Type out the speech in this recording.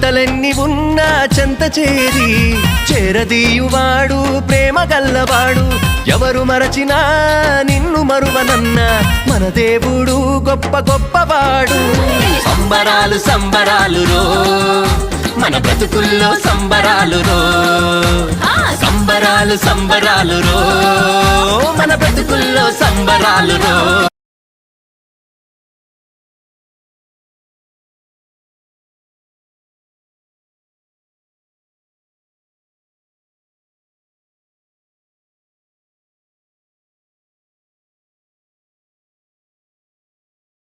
చింతలెన్ని ఉన్నా చెంత చేరి చేరదీయువాడు ప్రేమ గల్లవాడు ఎవరు మరచినా నిన్ను మరువనన్న మన దేవుడు గొప్ప గొప్పవాడు సంబరాలు సంబరాలు రో మన బ్రతుకుల్లో సంబరాలు రో సంబరాలు సంబరాలు రో మన బ్రతుకుల్లో సంబరాలు రో